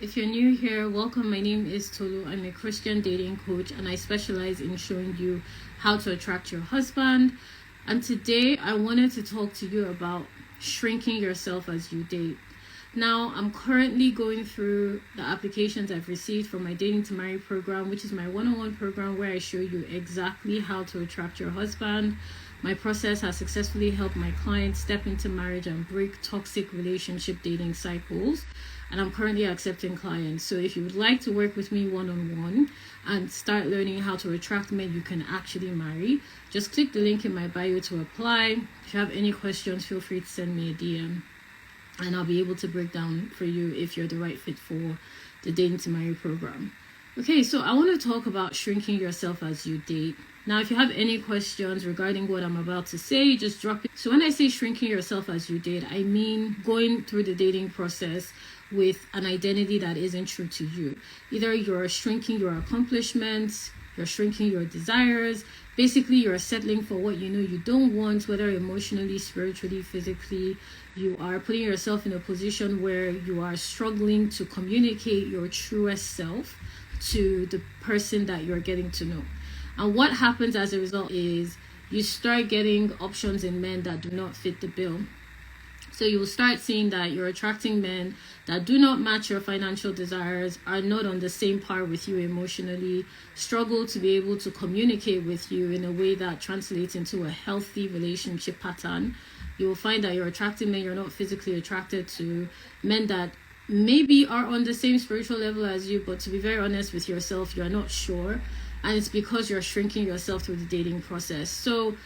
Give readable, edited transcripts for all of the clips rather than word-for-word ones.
If you're new here, welcome. My name is Tolu. I'm a Christian dating coach and I specialize in showing you how to attract your husband. And today I wanted to talk to you about shrinking yourself as you date. Now, I'm currently going through the applications I've received for my Dating to Marry program, which is my one-on-one program where I show you exactly how to attract your husband. My process has successfully helped my clients step into marriage and break toxic relationship dating cycles. And I'm currently accepting clients. So if you would like to work with me one-on-one and start learning how to attract men you can actually marry, just click the link in my bio to apply. If you have any questions, feel free to send me a DM and I'll be able to break down for you if you're the right fit for the Dating to Marry program. Okay, so I want to talk about shrinking yourself as you date. Now, if you have any questions regarding what I'm about to say, just drop it. So when I say shrinking yourself as you date, I mean going through the dating process with an identity that isn't true to you. Either you're shrinking your accomplishments, you're shrinking your desires. Basically, you're settling for what you know you don't want, whether emotionally, spiritually, physically. You are putting yourself in a position where you are struggling to communicate your truest self to the person that you're getting to know. And what happens as a result is you start getting options in men that do not fit the bill. So you will start seeing that you're attracting men that do not match your financial desires, are not on the same par with you emotionally, struggle to be able to communicate with you in a way that translates into a healthy relationship pattern. You will find that you're attracting men you're not physically attracted to, men that maybe are on the same spiritual level as you, but to be very honest with yourself, you're not sure. And it's because you're shrinking yourself through the dating process. So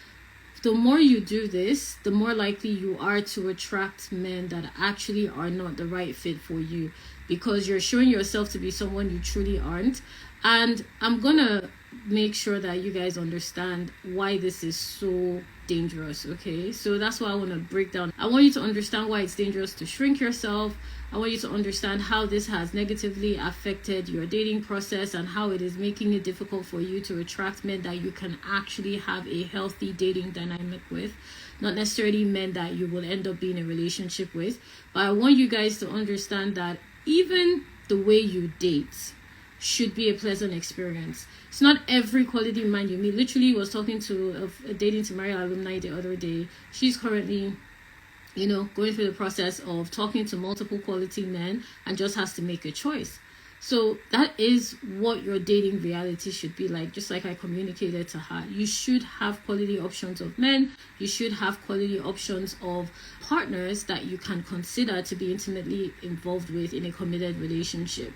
the more you do this, the more likely you are to attract men that actually are not the right fit for you, because you're showing yourself to be someone you truly aren't. And I'm gonna make sure that you guys understand why this is so dangerous. Okay, so that's why I want to break down. I want you to understand why it's dangerous to shrink yourself. I want you to understand how this has negatively affected your dating process and how it is making it difficult for you to attract men that you can actually have a healthy dating dynamic with, not necessarily men that you will end up being in a relationship with. But I want you guys to understand that even the way you date should be a pleasant experience. It's not every quality man you meet. Literally was talking to a Dating to Marry alumni the other day. She's currently going through the process of talking to multiple quality men and just has to make a choice. So that is what your dating reality should be like. Just like I communicated to her, you should have quality options of men. You should have quality options of partners that you can consider to be intimately involved with in a committed relationship.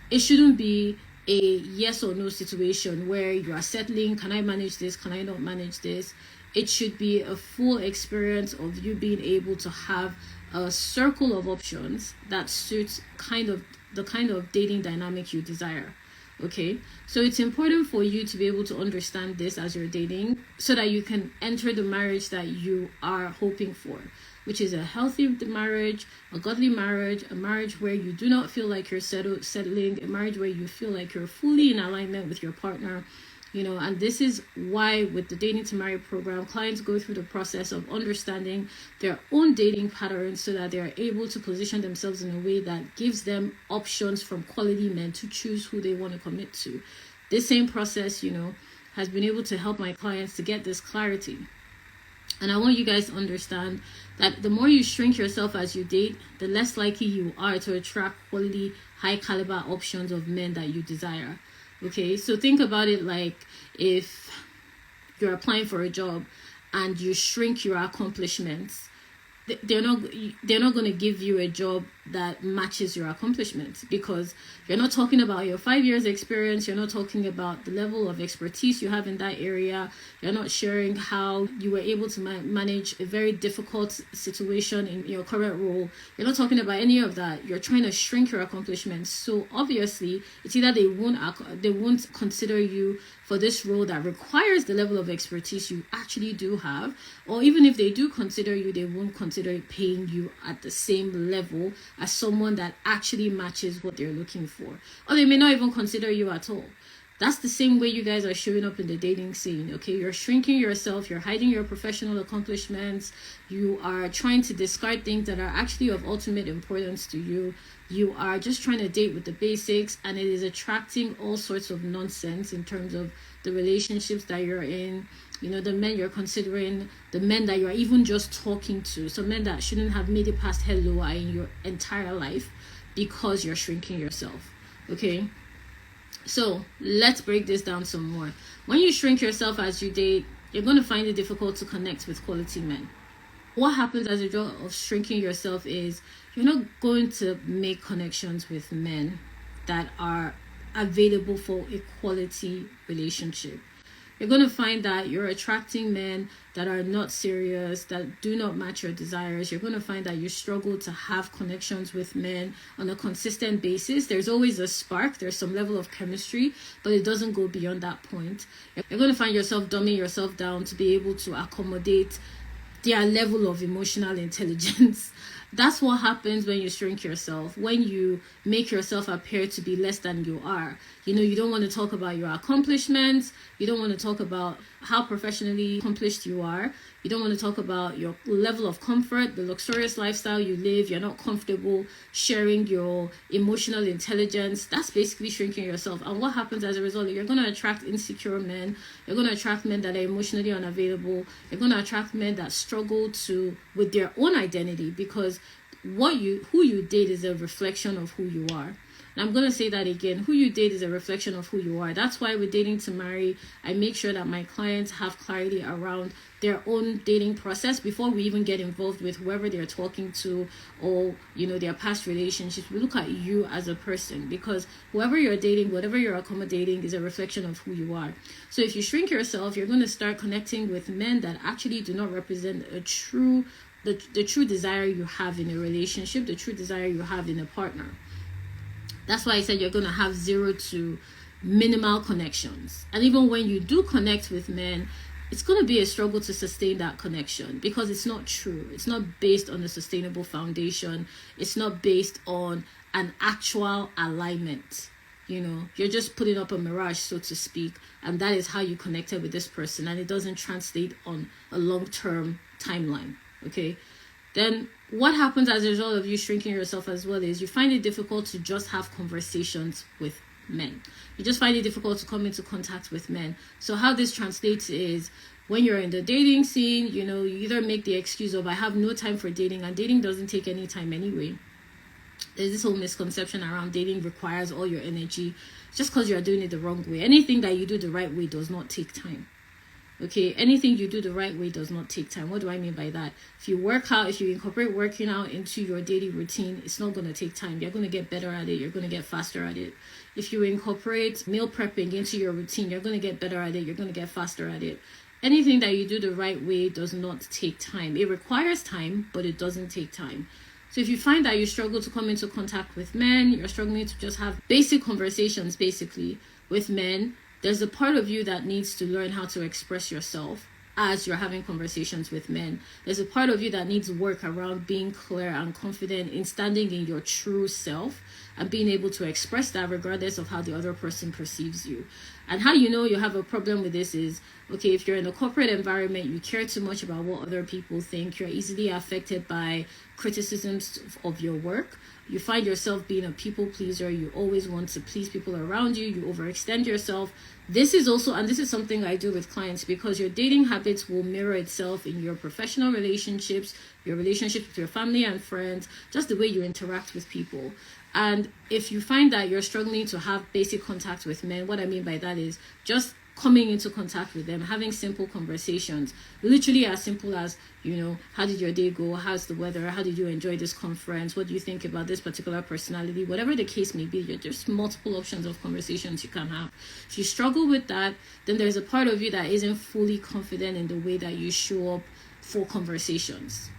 It shouldn't be a yes or no situation where you are settling, can I manage this, can I not manage this? It should be a full experience of you being able to have a circle of options that suits the kind of dating dynamic you desire. Okay, so it's important for you to be able to understand this as you're dating so that you can enter the marriage that you are hoping for, which is a healthy marriage, a godly marriage, a marriage where you do not feel like you're settling, a marriage where you feel like you're fully in alignment with your partner. And this is why with the Dating to Marry program, clients go through the process of understanding their own dating patterns so that they are able to position themselves in a way that gives them options from quality men to choose who they want to commit to. This same process, has been able to help my clients to get this clarity. And I want you guys to understand that the more you shrink yourself as you date, the less likely you are to attract quality, high caliber options of men that you desire. Okay, so think about it like if you're applying for a job and you shrink your accomplishments, they're not going to give you a job that matches your accomplishments, because you're not talking about your 5 years experience, you're not talking about the level of expertise you have in that area, you're not sharing how you were able to manage a very difficult situation in your current role, you're not talking about any of that. You're trying to shrink your accomplishments. So obviously it's either they won't consider you for this role that requires the level of expertise you actually do have, or even if they do consider you, they won't consider paying you at the same level as someone that actually matches what they're looking for, or they may not even consider you at all. That's the same way you guys are showing up in the dating scene, okay? You're shrinking yourself, you're hiding your professional accomplishments, you are trying to discard things that are actually of ultimate importance to you. you are just trying to date with the basics, and it is attracting all sorts of nonsense in terms of the relationships that you're in, the men you're considering, the men that you're even just talking to, some men that shouldn't have made it past hello in your entire life because you're shrinking yourself. Okay, so let's break this down some more. When you shrink yourself as you date, you're going to find it difficult to connect with quality men. What happens as a result of shrinking yourself is you're not going to make connections with men that are available for a quality relationship. You're going to find that you're attracting men that are not serious, that do not match your desires. You're going to find that you struggle to have connections with men on a consistent basis. There's always a spark, there's some level of chemistry, but it doesn't go beyond that point. You're going to find yourself dumbing yourself down to be able to accommodate their level of emotional intelligence. That's what happens when you shrink yourself, when you make yourself appear to be less than you are. You don't want to talk about your accomplishments. You don't want to talk about how professionally accomplished you are. You don't want to talk about your level of comfort, the luxurious lifestyle you live. You're not comfortable sharing your emotional intelligence. That's basically shrinking yourself. And what happens as a result? You're going to attract insecure men. You're going to attract men that are emotionally unavailable. You're going to attract men that struggle with their own identity, because who you date is a reflection of who you are. And I'm going to say that again. Who you date is a reflection of who you are. That's why with Dating to Marry, I make sure that my clients have clarity around their own dating process before we even get involved with whoever they're talking to, or their past relationships. We look at you as a person, because whoever you're dating, whatever you're accommodating, is a reflection of who you are. So if you shrink yourself, you're going to start connecting with men that actually do not represent the true desire you have in a relationship, the true desire you have in a partner. That's why I said you're going to have 0 to minimal connections. And even when you do connect with men, it's going to be a struggle to sustain that connection, because it's not true. It's not based on a sustainable foundation. It's not based on an actual alignment. You're just putting up a mirage, so to speak, and that is how you connected with this person, and it doesn't translate on a long-term timeline. Okay, then what happens as a result of you shrinking yourself as well is you find it difficult to just have conversations with men. You just find it difficult to come into contact with men. So how this translates is, when you're in the dating scene, you either make the excuse of, I have no time for dating, and dating doesn't take any time anyway. There's this whole misconception around dating requires all your energy just because you're doing it the wrong way. Anything that you do the right way does not take time. Okay, anything you do the right way does not take time. What do I mean by that? If you work out, if you incorporate working out into your daily routine, it's not going to take time. You're going to get better at it. You're going to get faster at it. If you incorporate meal prepping into your routine, you're going to get better at it. You're going to get faster at it. Anything that you do the right way does not take time. It requires time, but it doesn't take time. So if you find that you struggle to come into contact with men, you're struggling to just have basic conversations, basically, with men, there's a part of you that needs to learn how to express yourself as you're having conversations with men. There's a part of you that needs work around being clear and confident in standing in your true self and being able to express that regardless of how the other person perceives you. And how you know you have a problem with this is, okay, if you're in a corporate environment, you care too much about what other people think, you're easily affected by criticisms of your work, you find yourself being a people pleaser, you always want to please people around you, you overextend yourself. This is also, and this is something I do with clients, because your dating habits will mirror itself in your professional relationships, your relationships with your family and friends, just the way you interact with people. And if you find that you're struggling to have basic contact with men, what I mean by that is just coming into contact with them, having simple conversations, literally as simple as, how did your day go? How's the weather? How did you enjoy this conference? What do you think about this particular personality? Whatever the case may be, there's multiple options of conversations you can have. If you struggle with that, then there's a part of you that isn't fully confident in the way that you show up for conversations.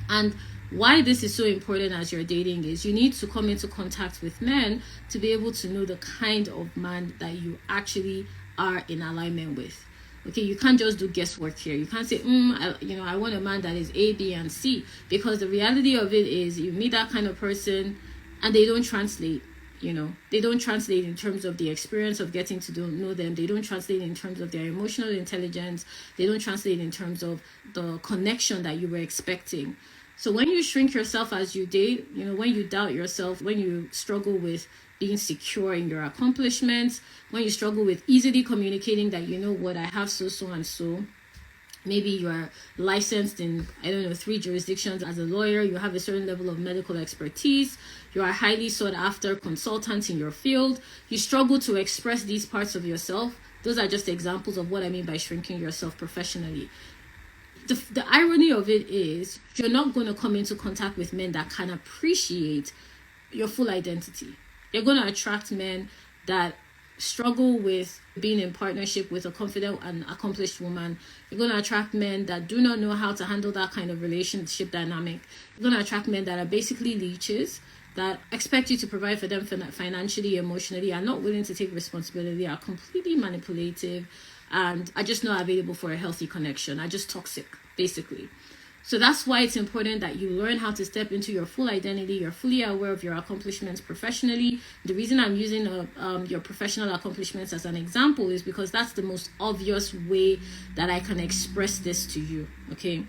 And why this is so important as you're dating is you need to come into contact with men to be able to know the kind of man that you actually are in alignment with. Okay, you can't just do guesswork here. You can't say, I want a man that is A, B, and C, because the reality of it is you meet that kind of person and they don't translate. They don't translate in terms of the experience of getting to know them. They don't translate in terms of their emotional intelligence. They don't translate in terms of the connection that you were expecting. So when you shrink yourself as you date, when you doubt yourself, when you struggle with being secure in your accomplishments, when you struggle with easily communicating that, what, I have so and so. Maybe you are licensed in, 3 jurisdictions as a lawyer. You have a certain level of medical expertise. You are a highly sought after consultant in your field. You struggle to express these parts of yourself. Those are just examples of what I mean by shrinking yourself professionally. The irony of it is you're not going to come into contact with men that can appreciate your full identity. You're going to attract men that struggle with being in partnership with a confident and accomplished woman. You're going to attract men that do not know how to handle that kind of relationship dynamic. You're going to attract men that are basically leeches, that expect you to provide for them financially, emotionally, are not willing to take responsibility, are completely manipulative, and are just not available for a healthy connection, are just toxic, basically. So that's why it's important that you learn how to step into your full identity. You're fully aware of your accomplishments professionally. The reason I'm using your professional accomplishments as an example is because that's the most obvious way that I can express this to you, okay?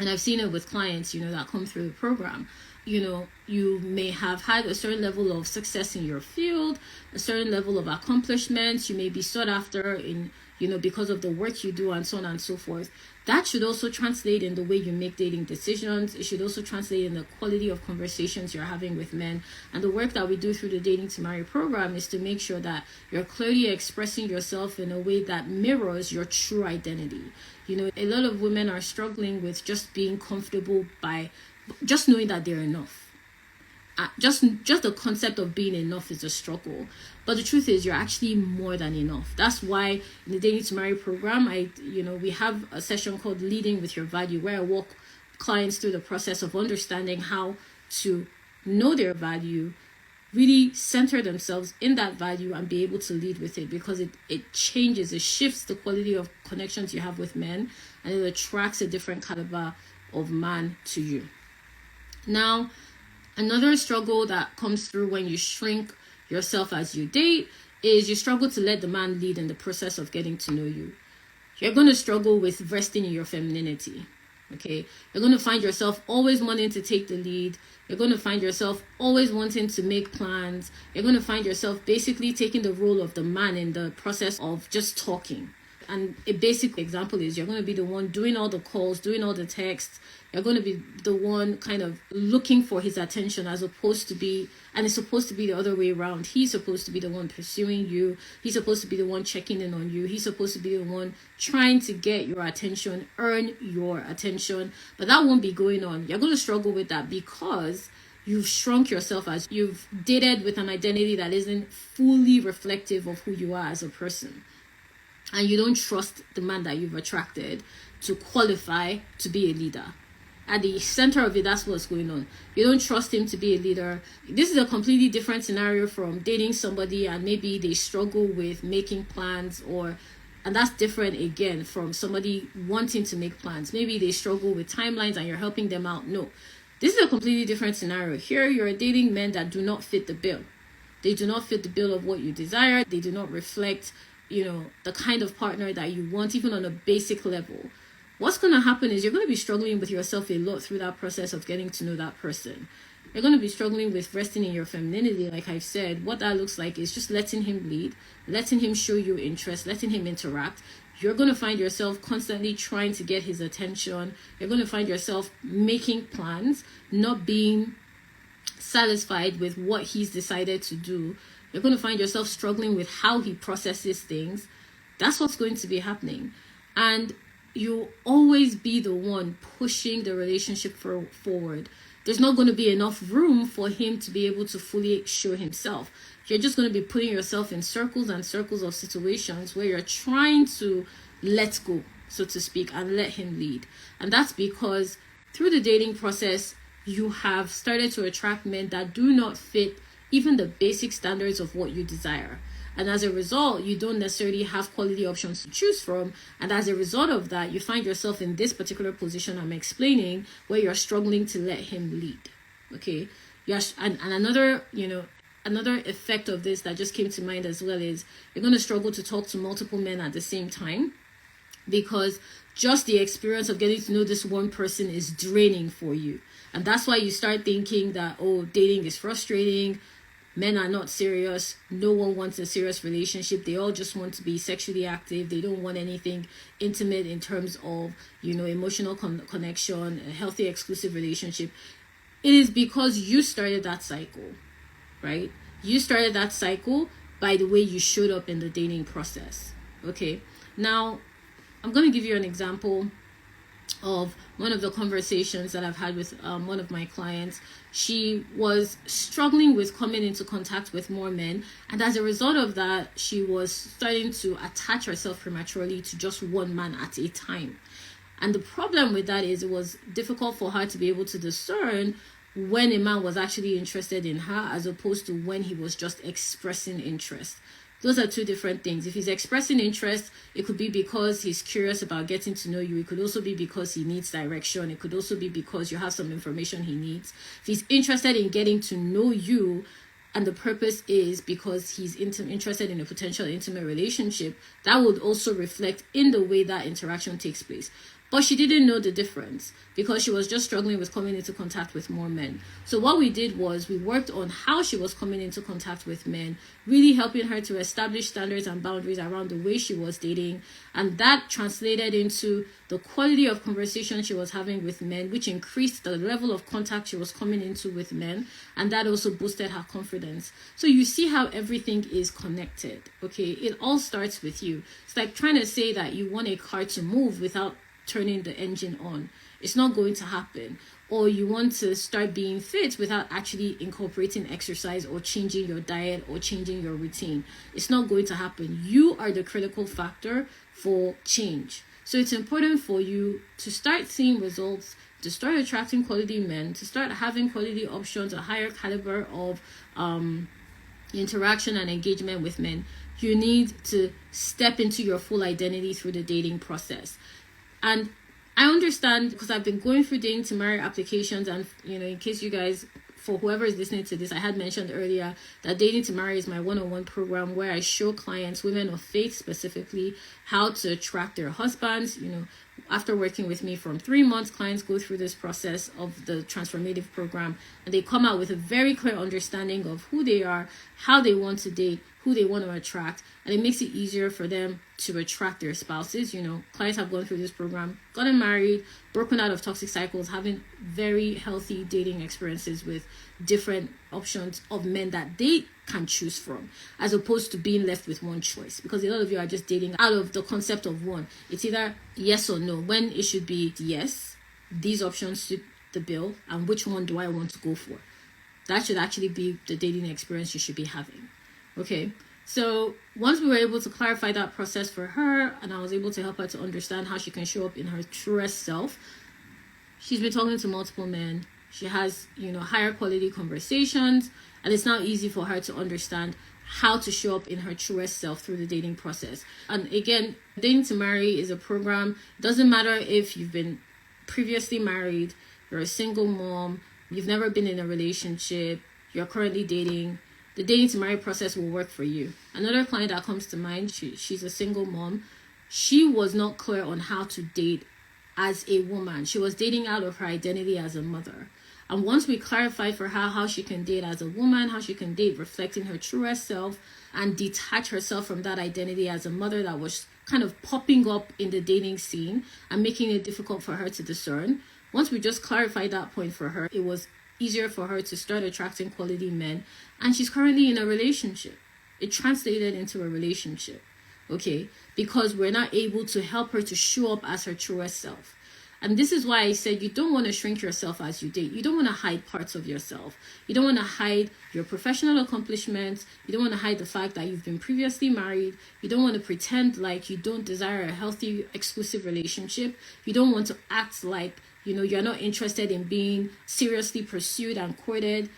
And I've seen it with clients, that come through the program. You may have had a certain level of success in your field, a certain level of accomplishments. You may be sought after in, because of the work you do, and so on and so forth. That should also translate in the way you make dating decisions. It should also translate in the quality of conversations you're having with men. And the work that we do through the Dating to Marry program is to make sure that you're clearly expressing yourself in a way that mirrors your true identity. A lot of women are struggling with just being comfortable by just knowing that they're enough. Just the concept of being enough is a struggle, but the truth is you're actually more than enough. That's why in the Dating to Marry program, we have a session called Leading with Your Value, where I walk clients through the process of understanding how to know their value, really center themselves in that value, and be able to lead with it, because it changes, it shifts the quality of connections you have with men, and it attracts a different caliber of man to you. Now, another struggle that comes through when you shrink yourself as you date is you struggle to let the man lead in the process of getting to know you. You're going to struggle with resting in your femininity, okay? You're going to find yourself always wanting to take the lead. You're going to find yourself always wanting to make plans. You're going to find yourself basically taking the role of the man in the process of just talking. And a basic example is you're going to be the one doing all the calls, doing all the texts. You're going to be the one kind of looking for his attention, as opposed to be, and it's supposed to be the other way around. He's supposed to be the one pursuing you. He's supposed to be the one checking in on you. He's supposed to be the one trying to get your attention, earn your attention. But that won't be going on. You're going to struggle with that because you've shrunk yourself, as you've dated with an identity that isn't fully reflective of who you are as a person. And you don't trust the man that you've attracted to qualify to be a leader. At the center of it, that's what's going on. You don't trust him to be a leader. This is a completely different scenario from dating somebody and maybe they struggle with making plans, and that's different again from somebody wanting to make plans. Maybe they struggle with timelines and you're helping them out. No, this is a completely different scenario. Here, you're dating men that do not fit the bill. They do not fit the bill of what you desire. They do not reflect the kind of partner that you want, even on a basic level. What's going to happen is you're going to be struggling with yourself a lot through that process of getting to know that person. You're going to be struggling with resting in your femininity, like I've said. What that looks like is just letting him lead, letting him show you interest, letting him interact. You're going to find yourself constantly trying to get his attention. You're going to find yourself making plans, not being satisfied with what he's decided to do. You're going to find yourself struggling with how he processes things. That's what's going to be happening. And you'll always be the one pushing the relationship forward. There's not going to be enough room for him to be able to fully show himself. You're just going to be putting yourself in circles and circles of situations where you're trying to let go, so to speak, and let him lead. And that's because through the dating process, you have started to attract men that do not fit even the basic standards of what you desire. And as a result, you don't necessarily have quality options to choose from. And as a result of that, you find yourself in this particular position I'm explaining, where you're struggling to let him lead. Okay. And another effect of this that just came to mind as well is you're going to struggle to talk to multiple men at the same time. because just the experience of getting to know this one person is draining for you. And that's why you start thinking that, oh, dating is frustrating. Men are not serious. No one wants a serious relationship. They all just want to be sexually active. They don't want anything intimate in terms of, emotional connection, a healthy, exclusive relationship. It is because you started that cycle, right? You started that cycle by the way you showed up in the dating process. Okay. Now, I'm going to give you an example of one of the conversations that I've had with one of my clients. She was struggling with coming into contact with more men, and as a result of that, she was starting to attach herself prematurely to just one man at a time. And the problem with that is it was difficult for her to be able to discern when a man was actually interested in her as opposed to when he was just expressing interest. Those are two different things. If he's expressing interest, it could be because he's curious about getting to know you. It could also be because he needs direction. It could also be because you have some information he needs. If he's interested in getting to know you, and the purpose is because he's interested in a potential intimate relationship, that would also reflect in the way that interaction takes place. But she didn't know the difference because she was just struggling with coming into contact with more men. So what we did was we worked on how she was coming into contact with men, really helping her to establish standards and boundaries around the way she was dating. And that translated into the quality of conversation she was having with men, which increased the level of contact she was coming into with men. And that also boosted her confidence. So you see how everything is connected, okay? It all starts with you. It's like trying to say that you want a car to move without turning the engine on. It's not going to happen. Or you want to start being fit without actually incorporating exercise or changing your diet or changing your routine. It's not going to happen. You are the critical factor for change. So it's important for you to start seeing results, to start attracting quality men, to start having quality options, a higher caliber of interaction and engagement with men. You need to step into your full identity through the dating process. And I understand because I've been going through dating to marry applications, and in case you guys, for whoever is listening to this, I had mentioned earlier that Dating to Marry is my one-on-one program where I show clients, women of faith specifically, how to attract their husbands. After working with me for 3 months, clients go through this process of the transformative program, and they come out with a very clear understanding of who they are, how they want to date, who they want to attract, and it makes it easier for them to attract their spouses. Clients have gone through this program, gotten married, broken out of toxic cycles, having very healthy dating experiences with different options of men that they can choose from, as opposed to being left with one choice. Because a lot of you are just dating out of the concept of one. It's either yes or no, when it should be yes, these options suit the bill, and which one do I want to go for? That should actually be the dating experience you should be having. Okay, so once we were able to clarify that process for her, and I was able to help her to understand how she can show up in her truest self, she's been talking to multiple men. She has, higher quality conversations, and it's now easy for her to understand how to show up in her truest self through the dating process. And again, Dating to Marry is a program. It doesn't matter if you've been previously married, you're a single mom, you've never been in a relationship, you're currently dating. The Dating to Marry process will work for you. Another client that comes to mind, she's a single mom. She was not clear on how to date as a woman. She was dating out of her identity as a mother. And once we clarified for her how she can date as a woman, how she can date reflecting her truest self, and detach herself from that identity as a mother that was kind of popping up in the dating scene and making it difficult for her to discern. Once we just clarified that point for her, it was easier for her to start attracting quality men, and she's currently in a relationship. It translated into a relationship, okay? Because we're not able to help her to show up as her truest self. And this is why I said you don't want to shrink yourself as you date. You don't want to hide parts of yourself. You don't want to hide your professional accomplishments. You don't want to hide the fact that you've been previously married. You don't want to pretend like you don't desire a healthy, exclusive relationship. You don't want to act like you're not interested in being seriously pursued and courted.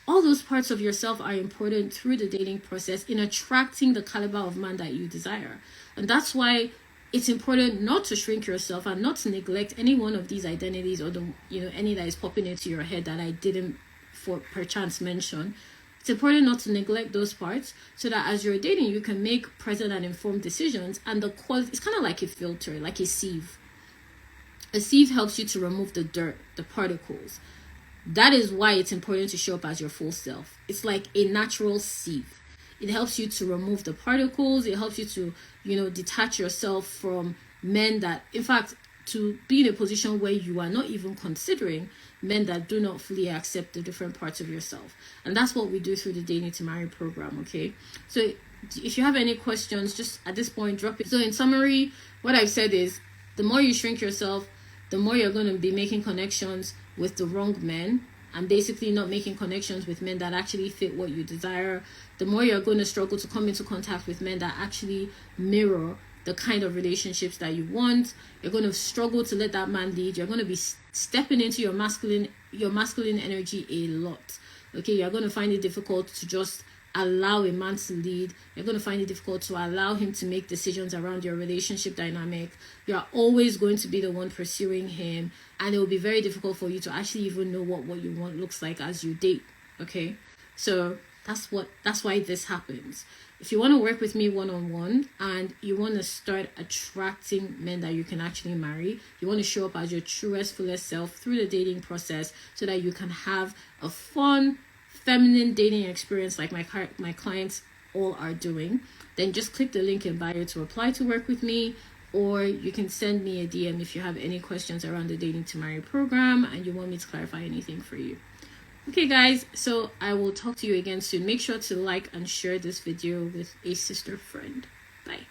All those parts of yourself are important through the dating process in attracting the caliber of man that you desire. And that's why it's important not to shrink yourself and not to neglect any one of these identities or any that is popping into your head that I didn't for perchance mention. It's important not to neglect those parts so that as you're dating, you can make present and informed decisions. And the quality, it's kind of like a filter, like a sieve. A sieve helps you to remove the dirt, the particles. That is why it's important to show up as your full self. It's like a natural sieve. It helps you to remove the particles. It helps you to, detach yourself from men that, in fact, to be in a position where you are not even considering men that do not fully accept the different parts of yourself. And that's what we do through the Dating to Marry program, okay? So if you have any questions, just at this point, drop it. So in summary, what I've said is, the more you shrink yourself, the more you're going to be making connections with the wrong men, and basically not making connections with men that actually fit what you desire. The more you're going to struggle to come into contact with men that actually mirror the kind of relationships that you want. You're going to struggle to let that man lead. You're going to be stepping into your masculine energy a lot. Okay, you're going to find it difficult to just allow a man to lead. You're going to find it difficult to allow him to make decisions around your relationship dynamic. You're always going to be the one pursuing him, and it will be very difficult for you to actually even know what you want looks like as you date. Okay, so that's why this happens. If you want to work with me one-on-one and you want to start attracting men that you can actually marry, you want to show up as your truest, fullest self through the dating process so that you can have a fun, feminine dating experience like my clients all are doing, then just click the link in bio to apply to work with me, or you can send me a DM if you have any questions around the Dating to Marry program and you want me to clarify anything for you. Okay guys, so I will talk to you again soon. Make sure to like and share this video with a sister friend. Bye.